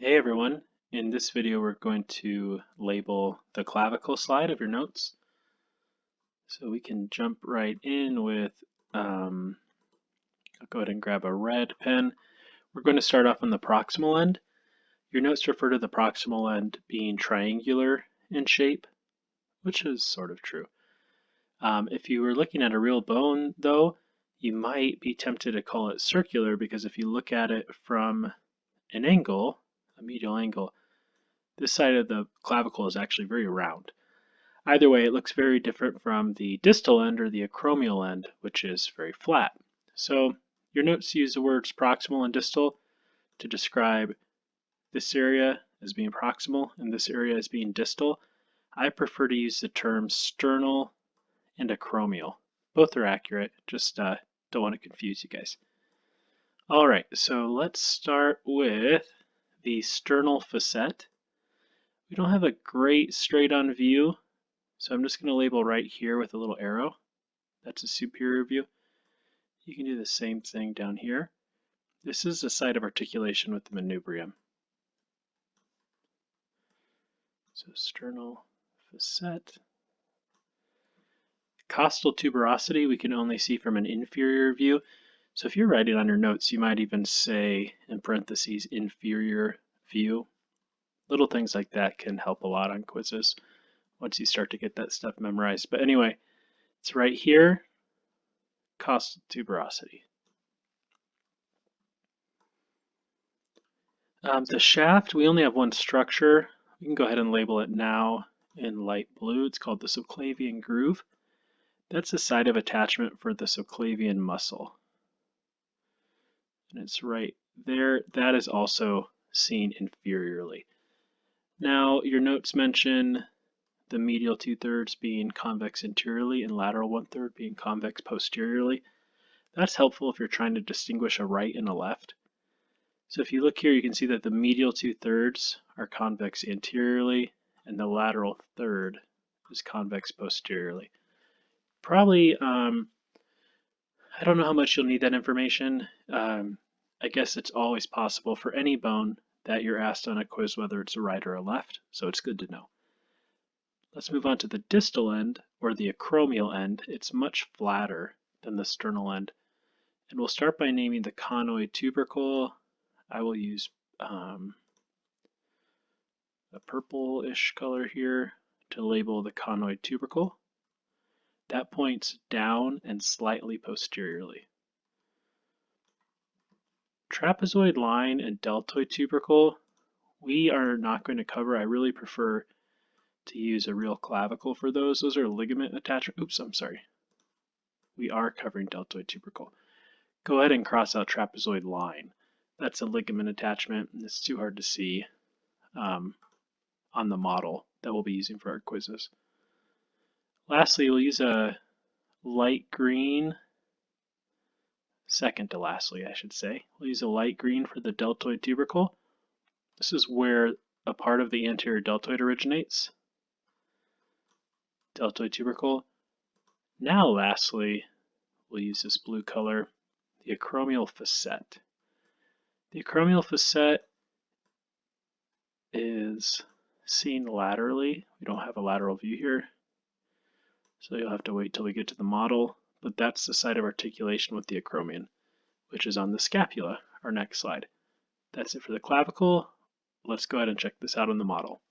Hey everyone, in this video we're going to label the clavicle slide of your notes. So we can jump right in with, I'll go ahead and grab a red pen. We're going to start off on the proximal end. Your notes refer to the proximal end being triangular in shape, which is sort of true. If you were looking at a real bone though, you might be tempted to call it circular because if you look at it from an angle, a medial angle, this side of the clavicle is actually very round. Either way, it looks very different from the distal end or the acromial end, which is very flat. So your notes use the words proximal and distal to describe this area as being proximal and this area as being distal. I prefer to use the terms sternal and acromial. Both are accurate, just don't want to confuse you guys. All right, so let's start with the sternal facet. We don't have a great straight-on view, so I'm just going to label right here with a little arrow. That's a superior view. You can do the same thing down here. This is the site of articulation with the manubrium. So sternal facet. Costal tuberosity we can only see from an inferior view. So if you're writing on your notes, you might even say in parentheses inferior view. Little things like that can help a lot on quizzes once you start to get that stuff memorized. But anyway, it's right here, costal tuberosity. The shaft, we only have one structure. We can go ahead and label it now in light blue. It's called the subclavian groove. That's the site of attachment for the subclavian muscle. And it's right there. That is also seen inferiorly. Now, your notes mention the medial 2/3 being convex anteriorly and lateral 1/3 being convex posteriorly. That's helpful if you're trying to distinguish a right and a left. So if you look here, you can see that the medial 2/3 are convex anteriorly and the lateral third is convex posteriorly. Probably, I don't know how much you'll need that information. I guess it's always possible for any bone that you're asked on a quiz whether it's a right or a left, so it's good to know. Let's move on to the distal end, or the acromial end. It's much flatter than the sternal end. And we'll start by naming the conoid tubercle. I will use a purple-ish color here to label the conoid tubercle. That points down and slightly posteriorly. Trapezoid line and deltoid tubercle, we are not going to cover. I really prefer to use a real clavicle for those. Those are ligament attachment. Oops, I'm sorry. We are covering deltoid tubercle. Go ahead and cross out trapezoid line. That's a ligament attachment, and it's too hard to see on the model that we'll be using for our quizzes. Lastly, we'll use a light green, second to lastly, I should say. We'll use a light green for the deltoid tubercle. This is where a part of the anterior deltoid originates. Deltoid tubercle. Now lastly, we'll use this blue color, the acromial facet. The acromial facet is seen laterally. We don't have a lateral view here, so you'll have to wait till we get to the model, but that's the site of articulation with the acromion, which is on the scapula, our next slide. That's it for the clavicle. Let's go ahead and check this out on the model.